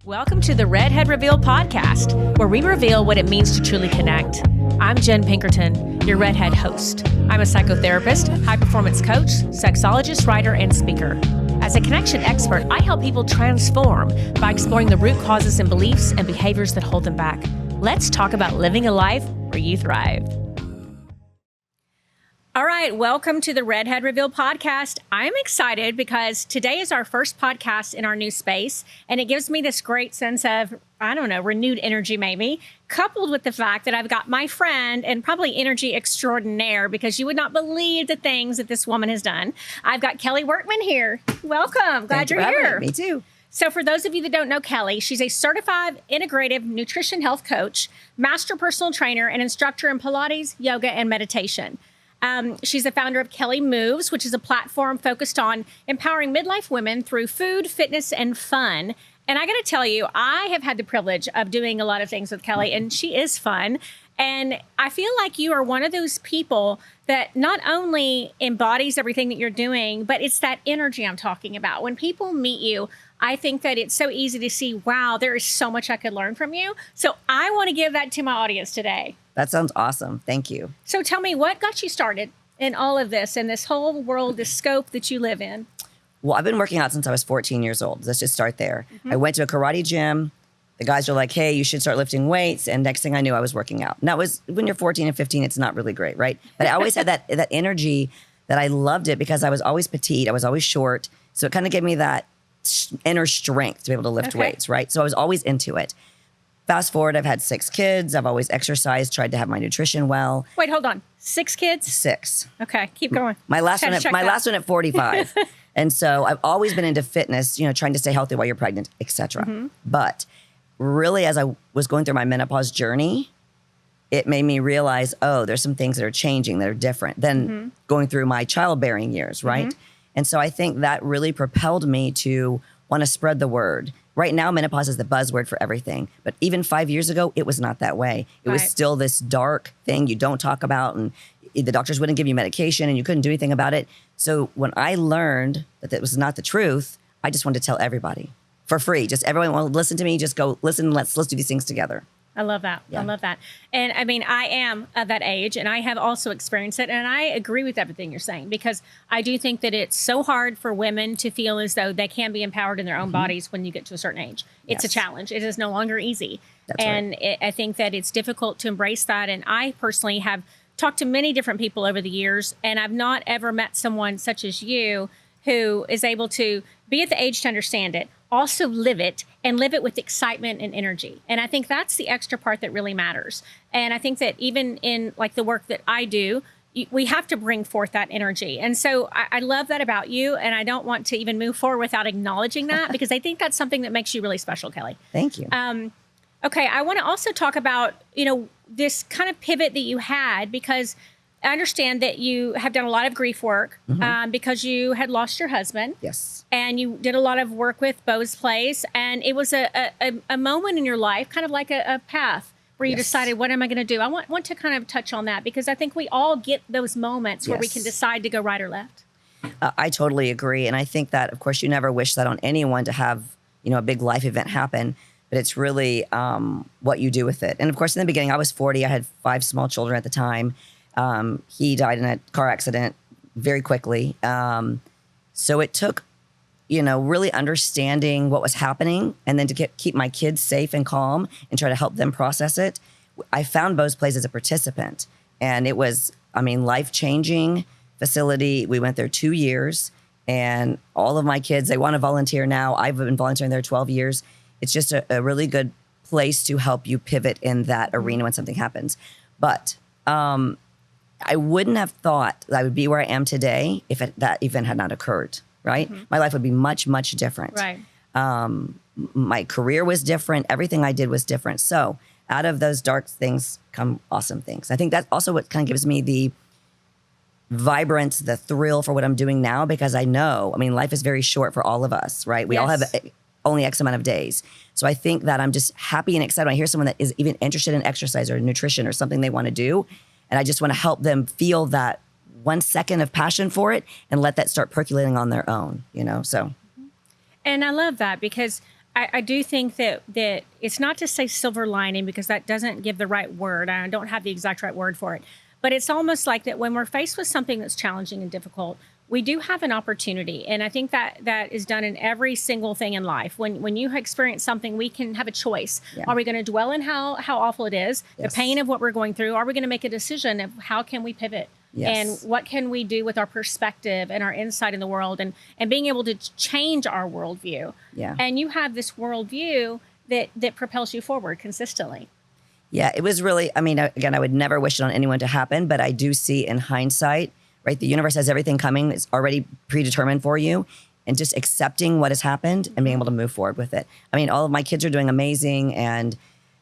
Welcome to the Redhead Reveal podcast, where we reveal what it means to truly connect. I'm Jenn Pinkerton, your Redhead host. I'm a psychotherapist, high-performance coach, sexologist, writer, and speaker. As a connection expert, I help people transform by exploring the root causes and beliefs and behaviors that hold them back. Let's talk about living a life where you thrive. All right, welcome to the Redhead Reveal podcast. I'm excited because today is our first podcast in our new space, and it gives me this great sense of, renewed energy maybe, coupled with the fact that I've got my friend and probably energy extraordinaire, because you would not believe the things that this woman has done. I've got Kelley Workman here. Welcome. Glad you're here. Me too. So for those of you that don't know Kelley, she's a certified integrative nutrition health coach, master personal trainer, and instructor in Pilates, yoga, and meditation. She's the founder of Kelley Moves, which is a platform focused on empowering midlife women through food, fitness, and fun. And I got to tell you, I have had the privilege of doing a lot of things with Kelley, and she is fun. And I feel like you are one of those people that not only embodies everything that you're doing, but it's that energy I'm talking about. When people meet you, I think that it's so easy to see, wow, there is so much I could learn from you. So I want to give that to my audience today. That sounds awesome. Thank you. So tell me, what got you started in all of this and this whole world, this scope that you live in? Well, I've been working out since I was 14 years old. Let's just start there. I went to a karate gym. The guys were like, hey, you should start lifting weights. And next thing I knew, I was working out. And that was, when you're 14 and 15, it's not really great, right? But I always had that energy that I loved it because I was always petite. I was always short. So it kind of gave me that inner strength to be able to lift weights, right? So I was always into it. Fast forward, I've had 6 kids. I've always exercised, tried to have my nutrition well. Wait, hold on. 6 kids? 6. Okay, keep going. My last one at 45. And so I've always been into fitness, trying to stay healthy while you're pregnant, etc. But really, as I was going through my menopause journey, it made me realize, oh, there's some things that are changing that are different than going through my childbearing years, right? And so I think that really propelled me to want to spread the word. Right now, menopause is the buzzword for everything. But even 5 years ago, it was not that way. It was still this dark thing you don't talk about, and the doctors wouldn't give you medication and you couldn't do anything about it. So when I learned that that was not the truth, I just wanted to tell everybody for free. Just everyone want to listen to me, just go listen, let's do these things together. I love that. Yeah. I love that. And I mean, I am of that age and I have also experienced it. And I agree with everything you're saying, because I do think that it's so hard for women to feel as though they can be empowered in their own bodies when you get to a certain age. It's a challenge. It is no longer easy. That's right. I think that it's difficult to embrace that. And I personally have talked to many different people over the years, and I've not ever met someone such as you who is able to be at the age to understand it, also live it, and live it with excitement and energy. And I think that's the extra part that really matters. And I think that even in like the work that I do, we have to bring forth that energy. And so I love that about you. And I don't want to even move forward without acknowledging that, because I think that's something that makes you really special, Kelley. Thank you. Okay, I want to also talk about, this kind of pivot that you had, because I understand that you have done a lot of grief work because you had lost your husband. Yes. And you did a lot of work with Bo's Place. And it was a moment in your life, kind of like a path where you decided, what am I going to do? I want to kind of touch on that, because I think we all get those moments where we can decide to go right or left. I totally agree. And I think that, of course, you never wish that on anyone to have, a big life event happen. But it's really what you do with it. And of course, in the beginning, I was 40. I had 5 small children at the time. He died in a car accident very quickly. So it took, really understanding what was happening, and then to keep my kids safe and calm and try to help them process it. I found Bo's Place as a participant, and it was, life-changing facility. We went there 2 years, and all of my kids, they want to volunteer now. I've been volunteering there 12 years. It's just a really good place to help you pivot in that arena when something happens. But I wouldn't have thought that I would be where I am today if that event had not occurred, right? My life would be much, much different. Right. My career was different. Everything I did was different. So out of those dark things come awesome things. I think that's also what kind of gives me the vibrance, the thrill for what I'm doing now, because I know, life is very short for all of us, right? We all have only X amount of days. So I think that I'm just happy and excited when I hear someone that is even interested in exercise or nutrition or something they want to do. And I just want to help them feel that 1 second of passion for it and let that start percolating on their own, so. And I love that, because I do think that it's not to say silver lining, because that doesn't give the right word. I don't have the exact right word for it. But it's almost like that when we're faced with something that's challenging and difficult, we do have an opportunity. And I think that is done in every single thing in life. When you experience something, we can have a choice. Yeah. Are we going to dwell in how awful it is, Yes. the pain of what we're going through? Are we going to make a decision of how can we pivot? Yes. And what can we do with our perspective and our insight in the world, and being able to change our worldview? Yeah. And you have this worldview that propels you forward consistently. Yeah, it was really, I mean, again, I would never wish it on anyone to happen, but I do see in hindsight, right? The universe has everything coming. It's already predetermined for you. And just accepting what has happened and being able to move forward with it. I mean, all of my kids are doing amazing. And,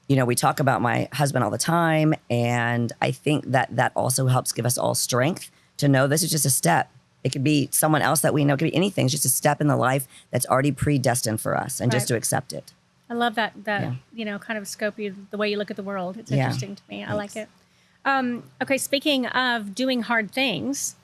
you know, we talk about my husband all the time. And I think that also helps give us all strength to know this is just a step. It could be someone else that we know. It could be anything. It's just a step in the life that's already predestined for us, and just to accept it. I love that you know, kind of scope, the way you look at the world. It's interesting to me. I like it. Okay, speaking of doing hard things,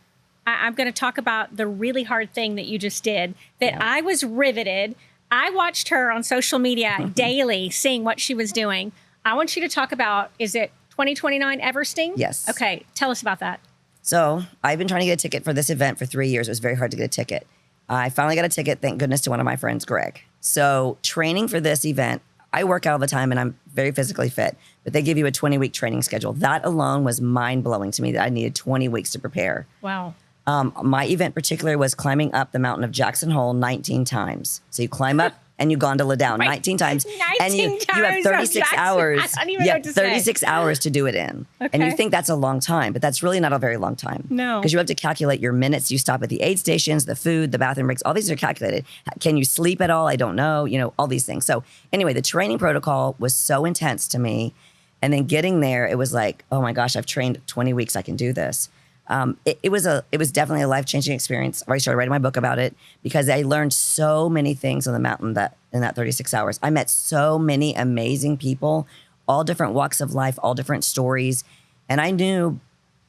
I'm going to talk about the really hard thing that you just did that I was riveted. I watched her on social media daily, seeing what she was doing. I want you to talk about, is it 2029 Everesting? Yes. Okay, tell us about that. So I've been trying to get a ticket for this event for 3 years. It was very hard to get a ticket. I finally got a ticket, thank goodness, to one of my friends, Greg. So training for this event, I work out all the time and I'm very physically fit, but they give you a 20-week training schedule. That alone was mind-blowing to me, that I needed 20 weeks to prepare. Wow. My event particular was climbing up the mountain of Jackson Hole 19 times. So you climb up and you gondola down 19 times. 19 and you have 36 hours. I don't even know what to say. 36 hours to do it in. Okay. And you think that's a long time, but that's really not a very long time. No. Because you have to calculate your minutes. You stop at the aid stations, the food, the bathroom breaks, all these are calculated. Can you sleep at all? I don't know, you know, all these things. So anyway, the training protocol was so intense to me. And then getting there, it was like, oh my gosh, I've trained 20 weeks. I can do this. It was definitely a life-changing experience. I already started writing my book about it because I learned so many things on the mountain in that 36 hours. I met so many amazing people, all different walks of life, all different stories. And I knew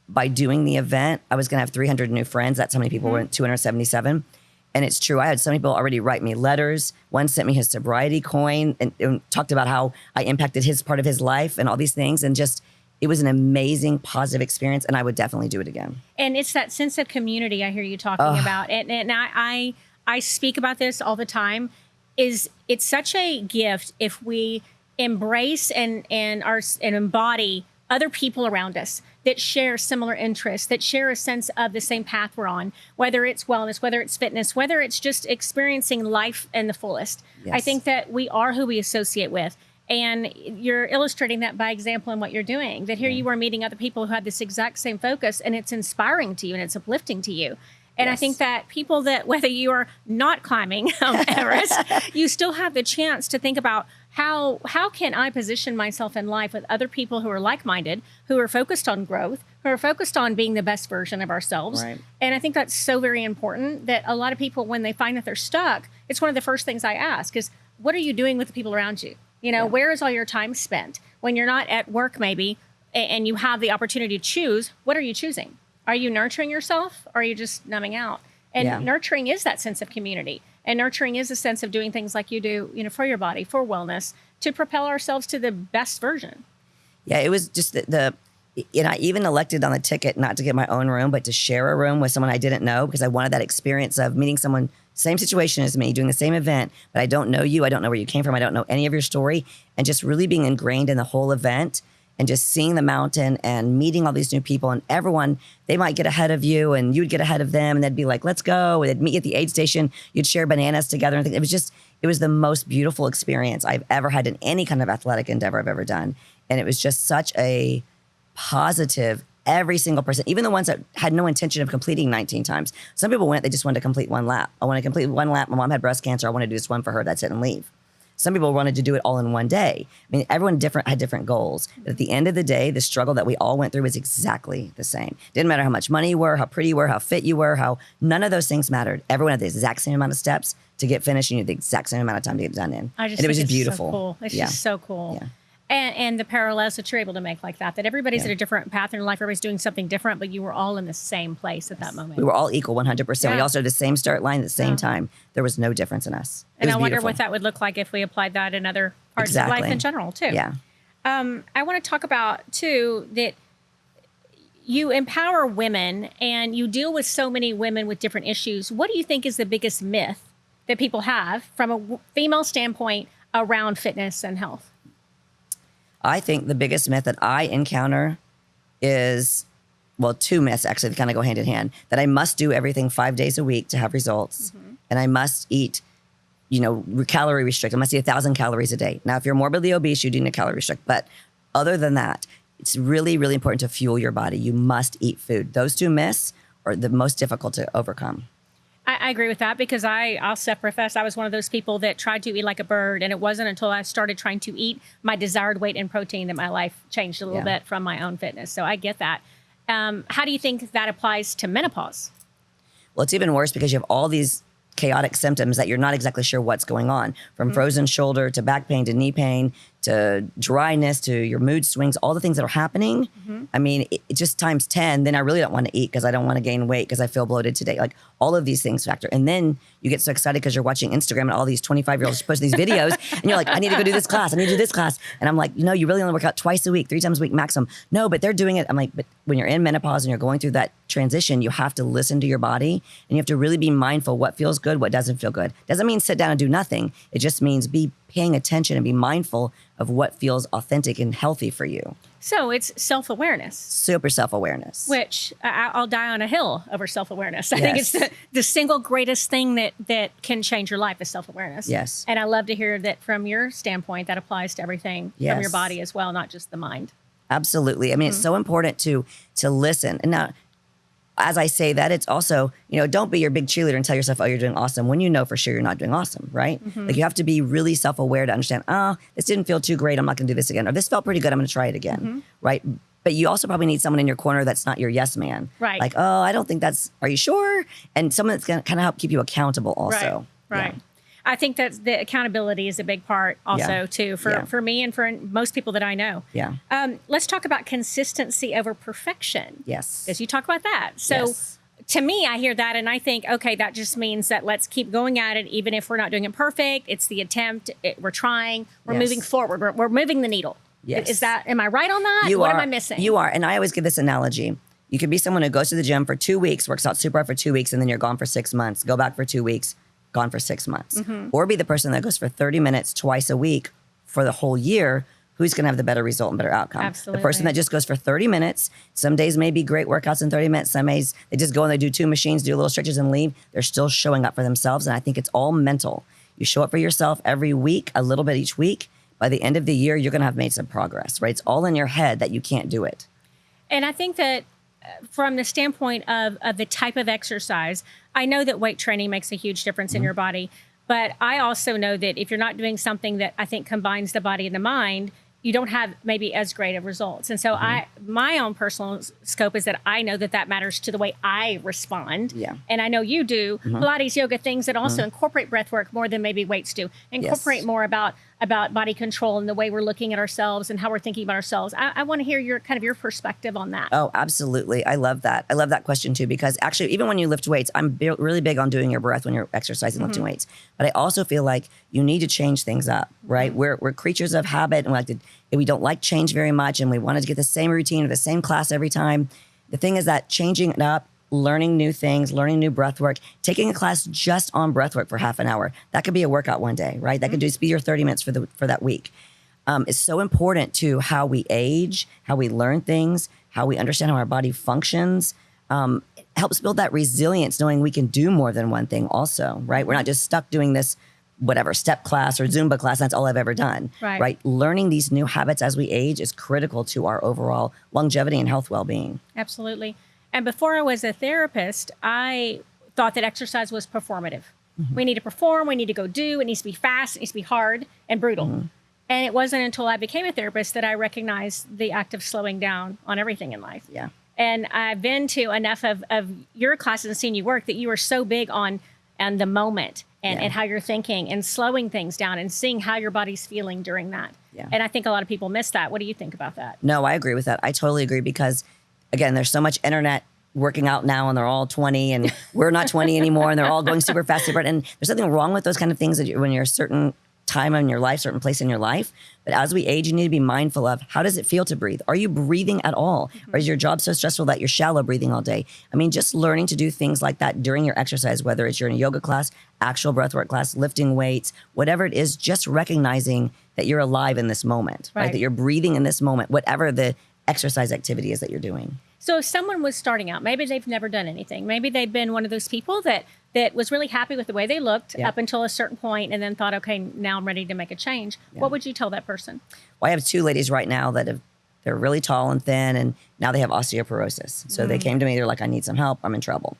by doing the event, I was going to have 300 new friends. That's how many people were in 277. And it's true. I had some people already write me letters. One sent me his sobriety coin and talked about how I impacted his part of his life and all these things. And just, it was an amazing, positive experience, and I would definitely do it again. And it's that sense of community I hear you talking about. And I speak about this all the time. It's such a gift if we embrace and embody other people around us that share similar interests, that share a sense of the same path we're on, whether it's wellness, whether it's fitness, whether it's just experiencing life in the fullest. Yes. I think that we are who we associate with. And you're illustrating that by example in what you're doing, that here you are meeting other people who have this exact same focus, and it's inspiring to you and it's uplifting to you. And I think that people that, whether you are not climbing Everest, you still have the chance to think about how can I position myself in life with other people who are like-minded, who are focused on growth, who are focused on being the best version of ourselves. Right. And I think that's so very important, that a lot of people, when they find that they're stuck, it's one of the first things I ask is, what are you doing with the people around you? You know, where is all your time spent? When you're not at work maybe, and you have the opportunity to choose, what are you choosing? Are you nurturing yourself, or are you just numbing out? And nurturing is that sense of community. And nurturing is a sense of doing things like you do, you know, for your body, for wellness, to propel ourselves to the best version. Yeah, it was just I even elected on the ticket not to get my own room, but to share a room with someone I didn't know, because I wanted that experience of meeting someone, same situation as me, doing the same event, but I don't know you. I don't know where you came from. I don't know any of your story. And just really being ingrained in the whole event and just seeing the mountain and meeting all these new people, and everyone, they might get ahead of you and you'd get ahead of them, and they'd be like, let's go. And they'd meet at the aid station. You'd share bananas together. And it was the most beautiful experience I've ever had in any kind of athletic endeavor I've ever done. And it was just such a positive, every single person, even the ones that had no intention of completing 19 times. Some people went, they just wanted to complete one lap. I want to complete one lap. My mom had breast cancer. I want to do this one for her. That's it, and leave. Some people wanted to do it all in one day. I mean, everyone had different goals. But at the end of the day, the struggle that we all went through was exactly the same. Didn't matter how much money you were, how pretty you were, how fit you were, none of those things mattered. Everyone had the exact same amount of steps to get finished. You need the exact same amount of time to get done in. I just and it was think just it's beautiful. So cool. It's just so cool. Yeah. And the parallels that you're able to make like that everybody's at a different path in their life. Everybody's doing something different, but you were all in the same place at that moment. We were all equal 100%. Yeah. We also had the same start line at the same time. There was no difference in us. And I wonder what that would look like if we applied that in other parts of life in general, too. Yeah. I want to talk about, too, that you empower women and you deal with so many women with different issues. What do you think is the biggest myth that people have from a female standpoint around fitness and health? I think the biggest myth that I encounter is, well, two myths actually that kind of go hand in hand, that I must do everything 5 days a week to have results. And I must eat, calorie restrict. I must eat 1,000 calories a day. Now, if you're morbidly obese, you do need to calorie restrict. But other than that, it's really, really important to fuel your body. You must eat food. Those two myths are the most difficult to overcome. I agree with that because I'll self-profess I was one of those people that tried to eat like a bird, and it wasn't until I started trying to eat my desired weight and protein that my life changed a little bit from my own fitness. So I get that. How do you think that applies to menopause? Well, it's even worse because you have all these chaotic symptoms that you're not exactly sure what's going on, from frozen shoulder to back pain to knee pain to dryness to your mood swings, all the things that are happening. I mean, it just times 10, then I really don't want to eat because I don't want to gain weight because I feel bloated today. Like all of these things factor. And then you get so excited because you're watching Instagram and all these 25-year-olds posting these videos and you're like, I need to go do this class. I need to do this class. And I'm like, you really only work out twice a week, 3 times a week maximum. No, but they're doing it. I'm like, but when you're in menopause and you're going through that transition, you have to listen to your body and you have to really be mindful what feels good, what doesn't feel good. Doesn't mean sit down and do nothing. It just means be paying attention and be mindful of what feels authentic and healthy for you. So it's self-awareness. Super self-awareness. Which I'll die on a hill over self-awareness. I think it's the single greatest thing that can change your life is self-awareness. Yes. And I love to hear that from your standpoint, that applies to everything from your body as well, not just the mind. Absolutely. I mean, it's so important to listen. And now, as I say that, it's also, don't be your big cheerleader and tell yourself, oh, you're doing awesome when you know for sure you're not doing awesome, right? Like you have to be really self-aware to understand, this didn't feel too great. I'm not going to do this again. Or this felt pretty good. I'm going to try it again, right? But you also probably need someone in your corner that's not your yes man. Right. Like, oh, I don't think are you sure? And someone that's going to kind of help keep you accountable also. Right. Yeah. I think that the accountability is a big part also too for me and for most people that I know. Yeah. Let's talk about consistency over perfection. Yes. Because you talk about that. So to me, I hear that and I think, okay, that just means that let's keep going at it even if we're not doing it perfect. It's the attempt. We're trying. We're moving forward. We're moving the needle. Yes. Am I right on that? What am I missing? You are. And I always give this analogy. You could be someone who goes to the gym for 2 weeks, works out super hard for 2 weeks, and then you're gone for 6 months. Go back for 2 weeks. Gone for 6 months. Or be the person that goes for 30 minutes twice a week for the whole year, who's going to have the better result and better outcome. Absolutely. The person that just goes for 30 minutes, some days may be great workouts in 30 minutes, some days they just go and they do 2 machines, do a little stretches and leave. They're still showing up for themselves. And I think it's all mental. You show up for yourself every week, a little bit each week. By the end of the year, you're going to have made some progress, right? It's all in your head that you can't do it. And I think that from the standpoint of the type of exercise, I know that weight training makes a huge difference in your body, but I also know that if you're not doing something that I think combines the body and the mind, you don't have maybe as great of results. And so my own personal scope is that I know that matters to the way I respond. Yeah. And I know you do Pilates, yoga, things that also incorporate breath work more than maybe weights do. Incorporate more about body control and the way we're looking at ourselves and how we're thinking about ourselves. I want to hear your perspective on that. Oh, absolutely. I love that. I love that question too, because actually, even when you lift weights, I'm really big on doing your breath when you're exercising, lifting weights. But I also feel like you need to change things up, right? We're creatures of habit and we don't like change very much and we want to get the same routine or the same class every time. The thing is that changing it up, learning new things, learning new breath work, taking a class just on breath work for half an hour. That could be a workout one day, right? That could just be your 30 minutes for that week. It's so important to how we age, how we learn things, how we understand how our body functions. It helps build that resilience, knowing we can do more than one thing also, right? We're not just stuck doing this whatever step class or Zumba class. That's all I've ever done, right? Learning these new habits as we age is critical to our overall longevity and health well-being. Absolutely. And before I was a therapist, I thought that exercise was performative. We need to perform, we need to go do, it needs to be fast, it needs to be hard and brutal. And it wasn't until I became a therapist that I recognized the act of slowing down on everything in life. Yeah. And I've been to enough of your classes and seen you work that you are so big on and the moment and, Yeah. and how you're thinking and slowing things down and seeing how your body's feeling during that. Yeah. And I think a lot of people miss that. What do you think about that? No, I agree with that. I totally agree because, again, there's so much internet working out now and they're all 20 and we're not 20 anymore and they're all going super fast. And there's something wrong with those kind of things when you're a certain time in your life, certain place in your life. But as we age, you need to be mindful of how does it feel to breathe? Are you breathing at all? Or is your job so stressful that you're shallow breathing all day? I mean, just learning to do things like that during your exercise, whether it's you're in a yoga class, actual breathwork class, lifting weights, whatever it is, just recognizing that you're alive in this moment, right? That you're breathing in this moment, whatever the exercise activity is that you're doing. So if someone was starting out, maybe they've never done anything. Maybe they've been one of those people that was really happy with the way they looked up until a certain point and then thought, okay, now I'm ready to make a change. What would you tell that person? Well, I have two ladies right now that they're really tall and thin and now they have osteoporosis. So they came to me, they're like, I need some help. I'm in trouble.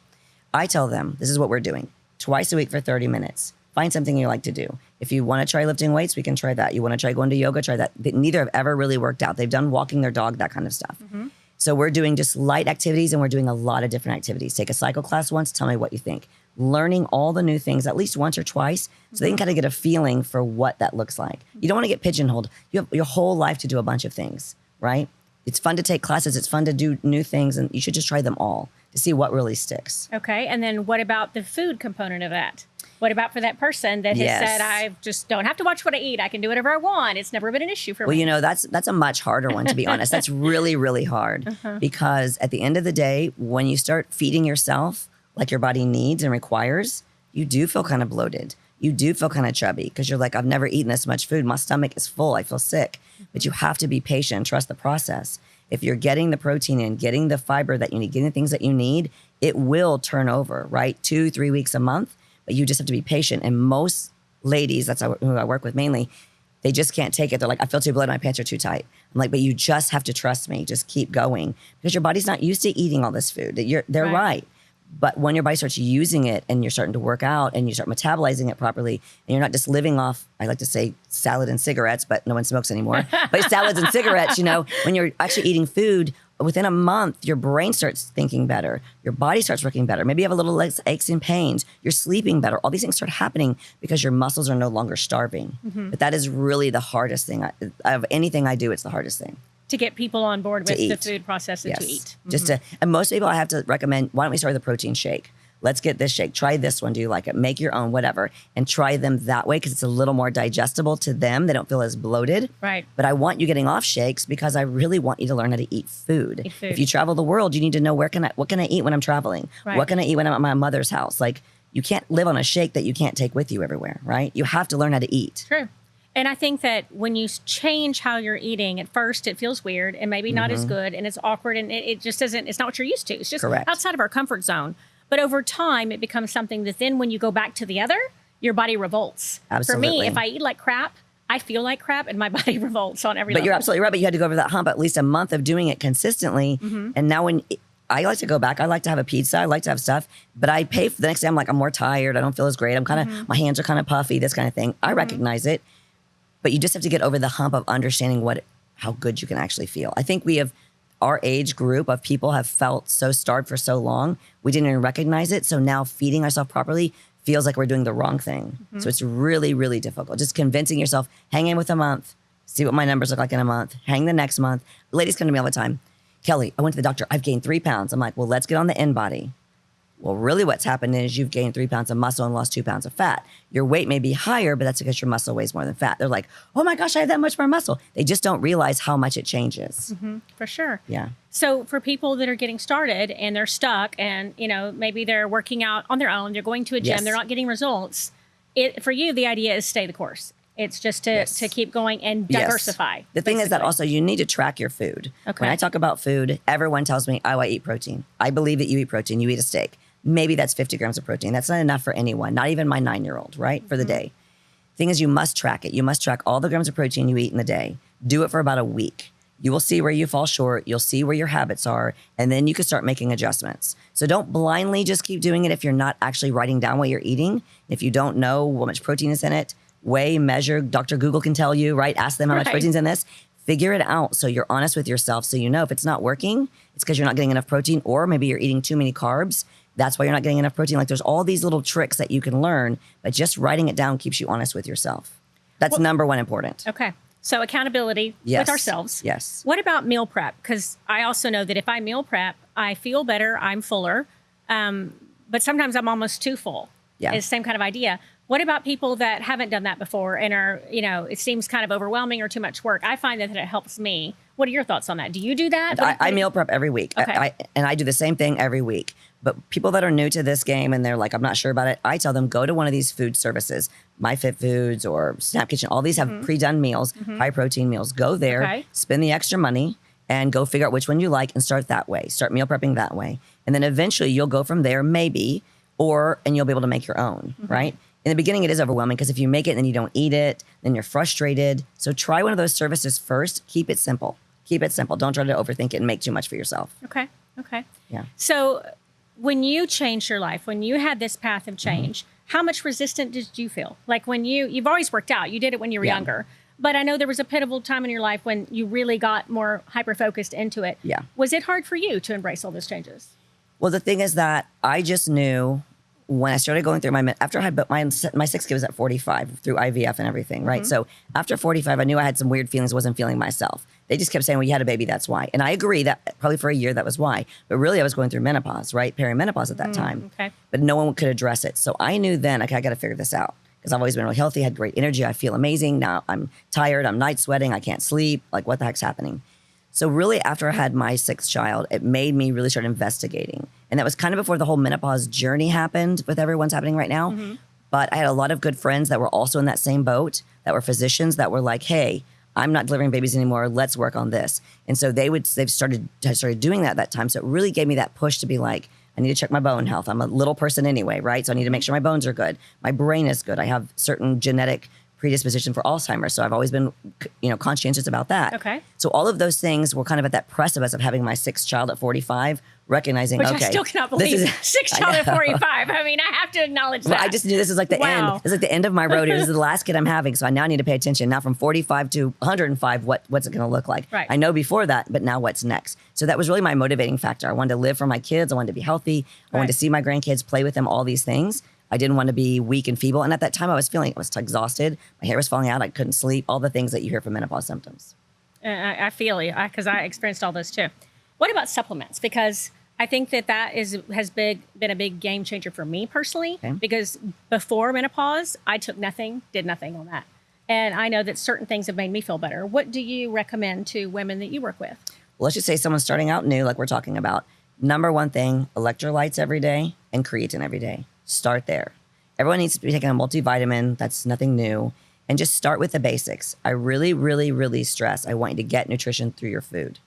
I tell them, this is what we're doing. Twice a week for 30 minutes. Find something you like to do. If you want to try lifting weights, we can try that. You want to try going to yoga, try that. Neither have ever really worked out. They've done walking their dog, that kind of stuff. So we're doing just light activities and we're doing a lot of different activities. Take a cycle class once, tell me what you think. Learning all the new things at least once or twice so they can kind of get a feeling for what that looks like. You don't want to get pigeonholed. You have your whole life to do a bunch of things, right? It's fun to take classes. It's fun to do new things and you should just try them all to see what really sticks. Okay. And then what about the food component of that? What about for that person that has said, I just don't have to watch what I eat. I can do whatever I want. It's never been an issue for me. Well, you know, that's a much harder one, to be honest. That's really, really hard because at the end of the day, when you start feeding yourself like your body needs and requires, you do feel kind of bloated. You do feel kind of chubby because you're like, I've never eaten this much food. My stomach is full. I feel sick. But you have to be patient and trust the process. If you're getting the protein in, getting the fiber that you need, getting the things that you need, it will turn over, right? 2-3 weeks a month. But you just have to be patient. And most ladies, that's who I work with mainly, they just can't take it. They're like, I feel too bloated, my pants are too tight. I'm like, but you just have to trust me. Just keep going. Because your body's not used to eating all this food. They're right. But when your body starts using it and you're starting to work out and you start metabolizing it properly and you're not just living off, I like to say salad and cigarettes, but no one smokes anymore. But salads and cigarettes, you know, when you're actually eating food, within a month, your brain starts thinking better. Your body starts working better. Maybe you have a little less aches and pains. You're sleeping better. All these things start happening because your muscles are no longer starving. But that is really the hardest thing. Of anything I do, it's the hardest thing. To get people on board with the food process and to eat. Just to, and most people I have to recommend, why don't we start with a protein shake? Let's get this shake. Try this one. Do you like it? Make your own, whatever. And try them that way because it's a little more digestible to them. They don't feel as bloated. Right. But I want you getting off shakes because I really want you to learn how to eat food. If you travel the world, you need to know what can I eat when I'm traveling? Right. What can I eat when I'm at my mother's house? Like, you can't live on a shake that you can't take with you everywhere, right? You have to learn how to eat. True. And I think that when you change how you're eating, at first it feels weird and maybe not as good and it's awkward and it just isn't, it's not what you're used to. It's just outside of our comfort zone. But over time, it becomes something that then when you go back to the other, your body revolts. Absolutely. For me, if I eat like crap, I feel like crap and my body revolts on every level. But you're absolutely right. But you had to go over that hump at least a month of doing it consistently. And now when I like to go back, I like to have a pizza. I like to have stuff. But I pay for the next day. I'm like, I'm more tired. I don't feel as great. I'm kind of, my hands are kind of puffy, this kind of thing. I recognize it. But you just have to get over the hump of understanding how good you can actually feel. I think our age group of people have felt so starved for so long, we didn't even recognize it. So now feeding ourselves properly feels like we're doing the wrong thing. So it's really, really difficult. Just convincing yourself, hang in with a month, see what my numbers look like in a month, hang the next month. Ladies come to me all the time, Kelley, I went to the doctor, I've gained 3 pounds. I'm like, well, let's get on the InBody. Well, really what's happened is you've gained 3 pounds of muscle and lost 2 pounds of fat. Your weight may be higher, but that's because your muscle weighs more than fat. They're like, oh my gosh, I have that much more muscle. They just don't realize how much it changes. For sure. Yeah. So for people that are getting started and they're stuck and, you know, maybe they're working out on their own, they're going to a gym, they're not getting results. For you, the idea is stay the course. It's just to keep going and diversify. The thing is that also you need to track your food. When I talk about food, everyone tells me, oh, I eat protein. I believe that you eat protein. You eat a steak. Maybe that's 50 grams of protein. That's not enough for anyone, not even my 9-year-old, right? For the day. Thing is, you must track it. You must track all the grams of protein you eat in the day. Do it for about a week. You will see where you fall short. You'll see where your habits are. And then you can start making adjustments. So don't blindly just keep doing it if you're not actually writing down what you're eating. If you don't know how much protein is in it, weigh, measure. Dr. Google can tell you, right? Ask them how much protein's in this. Figure it out so you're honest with yourself. So you know if it's not working, it's because you're not getting enough protein or maybe you're eating too many carbs. That's why you're not getting enough protein. Like there's all these little tricks that you can learn, but just writing it down keeps you honest with yourself. That's number one important. Okay. So accountability with ourselves. Yes. What about meal prep? Because I also know that if I meal prep, I feel better, I'm fuller, but sometimes I'm almost too full. Yeah. It's the same kind of idea. What about people that haven't done that before and are, it seems kind of overwhelming or too much work? I find that it helps me. What are your thoughts on that? Do you do that? I meal prep every week. Okay. I do the same thing every week. But people that are new to this game and they're like, I'm not sure about it, I tell them, go to one of these food services, MyFitFoods or Snap Kitchen. All these have pre-done meals, high protein meals. Go there, spend the extra money, and go figure out which one you like and start that way. Start meal prepping that way. And then eventually you'll go from there, maybe, and you'll be able to make your own, right? In the beginning, it is overwhelming because if you make it and then you don't eat it, then you're frustrated. So try one of those services first. Keep it simple. Keep it simple. Don't try to overthink it and make too much for yourself. Okay. Yeah. So when you changed your life, when you had this path of change, how much resistant did you feel? Like when you've always worked out, you did it when you were younger, but I know there was a pivotal time in your life when you really got more hyper-focused into it. Yeah. Was it hard for you to embrace all those changes? Well, the thing is that I just knew when I started going through after I had my sixth kid was at 45 through IVF and everything, right? So after 45, I knew I had some weird feelings, wasn't feeling myself. They just kept saying, well, you had a baby, that's why. And I agree that probably for a year that was why. But really I was going through menopause, right? Perimenopause at that time. Okay. But no one could address it. So I knew then, okay, I got to figure this out. Because I've always been really healthy, had great energy, I feel amazing. Now I'm tired, I'm night sweating, I can't sleep. Like what the heck's happening? So really after I had my sixth child, it made me really start investigating. And that was kind of before the whole menopause journey happened with everyone's happening right now. But I had a lot of good friends that were also in that same boat, that were physicians that were like, hey, I'm not delivering babies anymore. Let's work on this. And so they've started doing that at that time. So it really gave me that push to be like, I need to check my bone health. I'm a little person anyway, right? So I need to make sure my bones are good. My brain is good. I have certain genetic predisposition for Alzheimer's. So I've always been, conscientious about that. Okay. So all of those things were kind of at that precipice of having my sixth child at 45, recognizing, Which okay. I still cannot believe. Sixth child at 45. I mean, I have to acknowledge that. Well, I just knew this is like the end. This is like the end of my road. This is the last kid I'm having. So I now need to pay attention. Now from 45 to 105, what's it going to look like? Right. I know before that, but now what's next? So that was really my motivating factor. I wanted to live for my kids. I wanted to be healthy. I wanted to see my grandkids, play with them, all these things. I didn't want to be weak and feeble. And at that time I was exhausted. My hair was falling out. I couldn't sleep. All the things that you hear from menopause symptoms. I feel you because I experienced all those too. What about supplements? Because I think that has been a big game changer for me personally. Okay. Because before menopause, I took nothing, did nothing on that. And I know that certain things have made me feel better. What do you recommend to women that you work with? Well, let's just say someone starting out new, like we're talking about. Number one thing, electrolytes every day and creatine every day. Start there. Everyone needs to be taking a multivitamin. That's nothing new. And just start with the basics. I really, really, really stress. I want you to get nutrition through your food.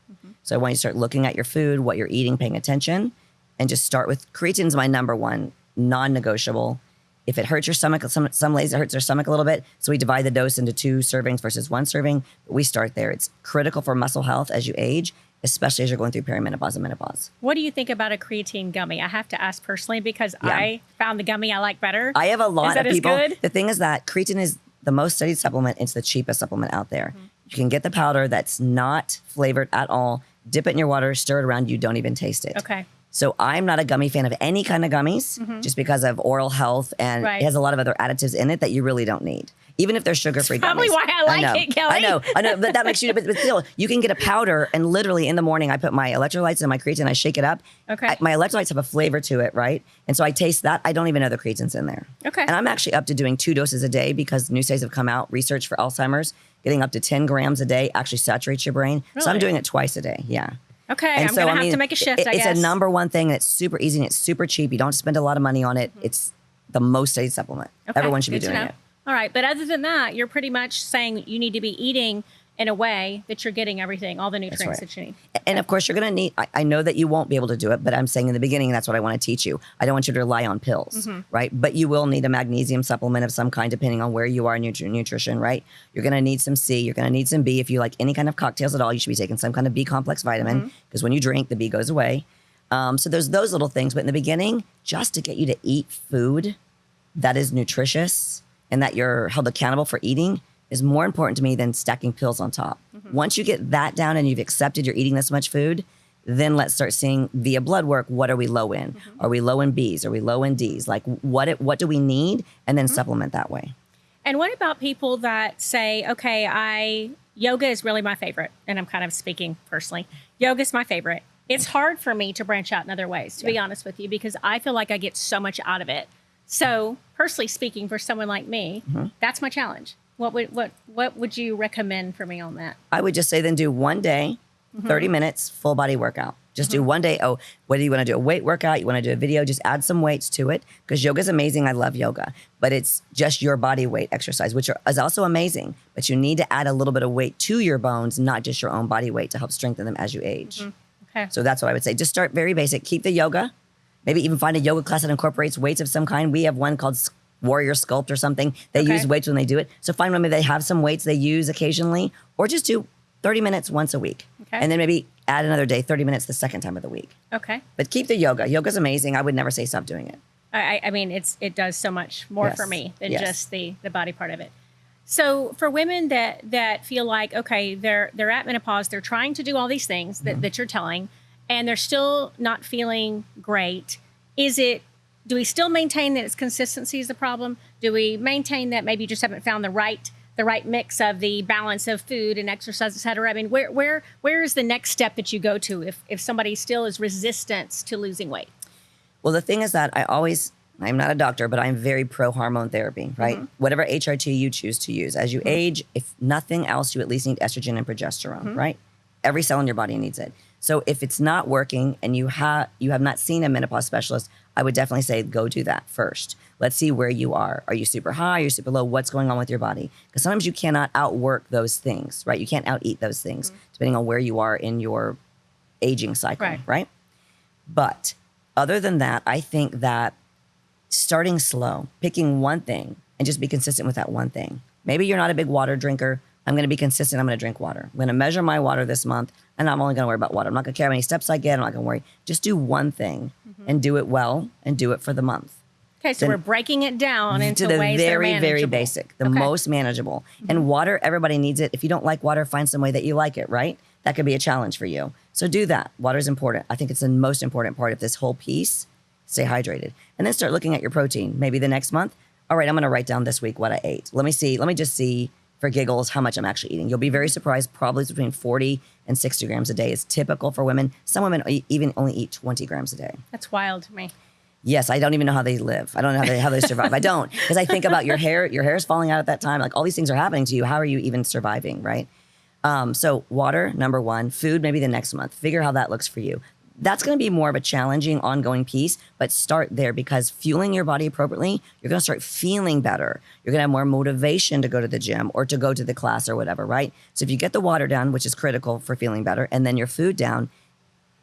So I want you to start looking at your food, what you're eating, paying attention, and just start with creatine is my number one, non-negotiable. If it hurts your stomach, some ladies it hurts their stomach a little bit. So we divide the dose into 2 servings versus 1 serving. But we start there. It's critical for muscle health as you age, especially as you're going through perimenopause and menopause. What do you think about a creatine gummy? I have to ask personally because I found the gummy I like better. I have a lot of people. Good? The thing is that creatine is the most studied supplement. It's the cheapest supplement out there. You can get the powder that's not flavored at all. Dip it in your water, stir it around. You don't even taste it. Okay. So I'm not a gummy fan of any kind of gummies just because of oral health and it has a lot of other additives in it that you really don't need. Even if they're sugar-free gummies. Probably why I like it, Kelley. I know, but that makes you, but still, you can get a powder and literally in the morning I put my electrolytes and my creatine, I shake it up. Okay. My electrolytes have a flavor to it, right? And so I taste that. I don't even know the creatine's in there. Okay. And I'm actually up to doing 2 doses a day because new studies have come out, research for Alzheimer's, getting up to 10 grams a day actually saturates your brain. Really? So I'm doing it twice a day, yeah. Okay, I'm going to have to make a shift, I guess. It's a number one thing, and it's super easy, and it's super cheap. You don't spend a lot of money on it. It's the most studied supplement. Okay, everyone should be doing it. All right, but other than that, you're pretty much saying you need to be eating in a way that you're getting everything, all the nutrients that you need. And of course, you're going to need, I know that you won't be able to do it, but I'm saying in the beginning, that's what I want to teach you. I don't want you to rely on pills, right? But you will need a magnesium supplement of some kind, depending on where you are in your nutrition, right? You're going to need some C, you're going to need some B. If you like any kind of cocktails at all, you should be taking some kind of B complex vitamin because when you drink, the B goes away. So there's those little things. But in the beginning, just to get you to eat food that is nutritious and that you're held accountable for eating is more important to me than stacking pills on top. Once you get that down and you've accepted you're eating this much food, Then let's start seeing via blood work, what are we low in? Mm-hmm. Are we low in B's? Are we low in D's? Like what do we need? And then supplement that way. And what about people that say, okay, yoga is really my favorite. And I'm kind of speaking personally. Yoga is my favorite. It's hard for me to branch out in other ways, to be honest with you, because I feel like I get so much out of it. So personally speaking, for someone like me, that's my challenge. What would you recommend for me on that? I would just say then do one day, 30 minutes, full body workout. Just do one day. Oh, whether you want to do a weight workout, you want to do a video, just add some weights to it because yoga is amazing. I love yoga, but it's just your body weight exercise, which is also amazing. But you need to add a little bit of weight to your bones, not just your own body weight to help strengthen them as you age. Okay. So that's what I would say. Just start very basic. Keep the yoga. Maybe even find a yoga class that incorporates weights of some kind. We have one called Warrior Sculpt or something. They use weights when they do it. So find one where they have some weights they use occasionally, or just do 30 minutes once a week. Okay. And then maybe add another day, 30 minutes the second time of the week. Okay. But keep the yoga. Yoga's amazing. I would never say stop doing it. I mean, it does so much more for me than just the body part of it. So for women that feel like, okay, they're at menopause, they're trying to do all these things that you're telling, and they're still not feeling great, do we still maintain that it's consistency is the problem? Do we maintain that maybe you just haven't found the right mix of the balance of food and exercise, et cetera? I mean, where is the next step that you go to if somebody still is resistant to losing weight? Well, the thing is that I'm not a doctor, but I'm very pro hormone therapy, right? Whatever HRT you choose to use. As you age, if nothing else, you at least need estrogen and progesterone, right? Every cell in your body needs it. So if it's not working and you have not seen a menopause specialist, I would definitely say go do that first. Let's see where you are. Are you super high? Are you super low? What's going on with your body? Because sometimes you cannot outwork those things, right? You can't outeat those things depending on where you are in your aging cycle, right? But other than that, I think that starting slow, picking one thing and just be consistent with that one thing. Maybe you're not a big water drinker. I'm going to be consistent. I'm going to drink water. I'm going to measure my water this month, and I'm only going to worry about water. I'm not going to care how many steps I get. I'm not going to worry. Just do one thing and do it well and do it for the month. Okay, so we're breaking it down into the ways that are manageable. Very basic, the most manageable. And water, everybody needs it. If you don't like water, find some way that you like it, right? That could be a challenge for you. So do that. Water is important. I think it's the most important part of this whole piece. Stay hydrated. And then start looking at your protein. Maybe the next month, all right, I'm going to write down this week what I ate. Let me just see for giggles how much I'm actually eating. You'll be very surprised. Probably between 40 and 60 grams a day is typical for women. Some women even only eat 20 grams a day. That's wild to me. Yes, I don't even know how they live. I don't know how they survive. I don't, because I think about your hair. Your hair is falling out at that time. Like all these things are happening to you. How are you even surviving, right? So water, number one. Food, maybe the next month. Figure how that looks for you. That's going to be more of a challenging, ongoing piece, but start there because fueling your body appropriately, you're going to start feeling better. You're going to have more motivation to go to the gym or to go to the class or whatever, right? So if you get the water down, which is critical for feeling better, and then your food down,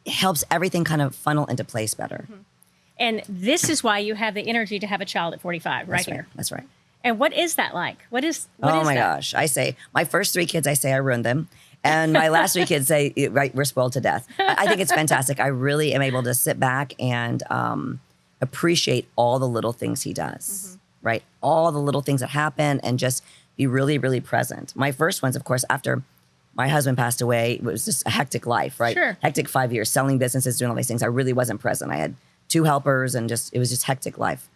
it helps everything kind of funnel into place better. And this is why you have the energy to have a child at 45, right here. That's right. And what is that like? What is oh my that? Gosh. I say, my first 3 kids, I say I ruined them. And my last 3 kids say, right, we're spoiled to death. I think it's fantastic. I really am able to sit back and appreciate all the little things he does, right? All the little things that happen and just be really, really present. My first ones, of course, after my husband passed away, it was just a hectic life, right? Sure. Hectic 5 years, selling businesses, doing all these things. I really wasn't present. I had 2 helpers and it was just hectic life.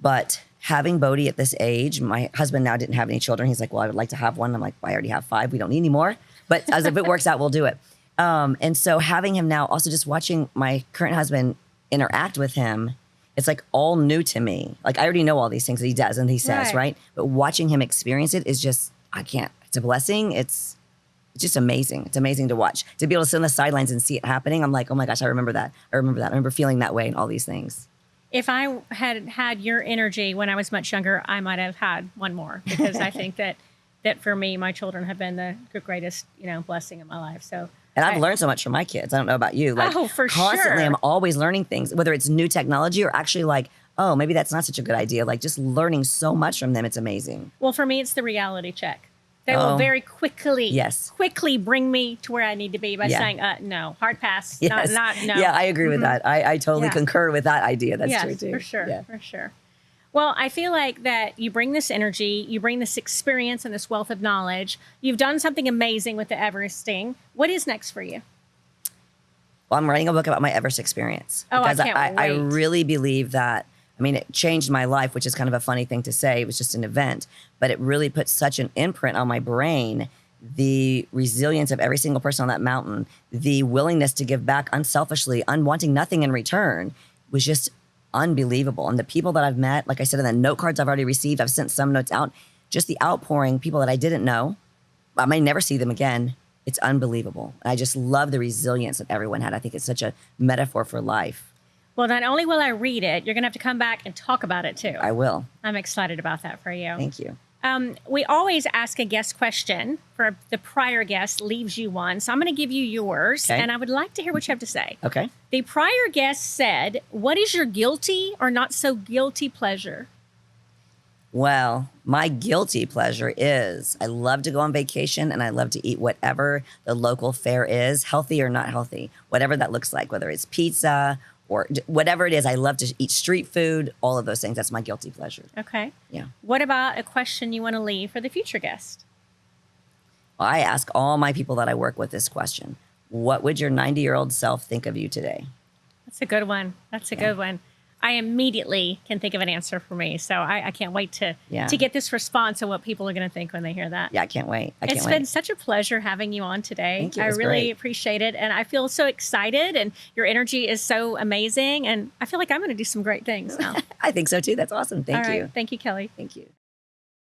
But having Bodhi at this age, my husband now didn't have any children. He's like, well, I would like to have one. I'm like, well, I already have 5. We don't need any more. But as if it works out, we'll do it. And so having him now, also just watching my current husband interact with him, it's like all new to me. Like I already know all these things that he does and he says, right? But watching him experience it is just, it's a blessing. It's just amazing. It's amazing to watch. To be able to sit on the sidelines and see it happening, I'm like, oh my gosh, I remember that. I remember feeling that way and all these things. If I had had your energy when I was much younger, I might have had one more because I think that for me, my children have been the greatest, blessing in my life. So, and I've learned so much from my kids. I don't know about you. Like, for constantly, sure. I'm always learning things, whether it's new technology or actually like, oh, maybe that's not such a good idea. Like just learning so much from them. It's amazing. Well, for me, it's the reality check. They will very quickly bring me to where I need to be by saying, no, hard pass, no. Yeah, I agree with that. I totally concur with that idea. That's true too. For sure, yeah. for sure. Well, I feel like that you bring this energy, you bring this experience and this wealth of knowledge. You've done something amazing with the Everesting. What is next for you? Well, I'm writing a book about my Everest experience. Oh, I because can't I wait. really believe that, I mean, it changed my life, which is kind of a funny thing to say. It was just an event, but it really put such an imprint on my brain. The resilience of every single person on that mountain, the willingness to give back unselfishly, unwanting nothing in return, was just unbelievable. And the people that I've met, like I said, in the note cards I've already received, I've sent some notes out, just the outpouring, people that I didn't know, I may never see them again. It's unbelievable. I just love the resilience that everyone had. I think it's such a metaphor for life. Well, not only will I read it, you're going to have to come back and talk about it too. I will. I'm excited about that for you. Thank you. We always ask a guest question. For the prior guest leaves you one. So I'm going to give you yours. Okay. And I would like to hear what you have to say. Okay. The prior guest said, what is your guilty or not so guilty pleasure? Well, my guilty pleasure is I love to go on vacation and I love to eat whatever the local fare is, healthy or not healthy, whatever that looks like, whether it's pizza or whatever it is. I love to eat street food, all of those things. That's my guilty pleasure. Okay. Yeah. What about a question you want to leave for the future guest? Well, I ask all my people that I work with this question. What would your 90-year-old self think of you today? That's a good one. That's a good one. I immediately can think of an answer for me. So I can't wait to get this response of what people are going to think when they hear that. Yeah, I can't wait. It's been such a pleasure having you on today. Thank you. I It was really great. appreciate it. And I feel so excited and your energy is so amazing. And I feel like I'm going to do some great things now. I think so too. That's awesome. Thank All right. you. Thank you, Kelley. Thank you.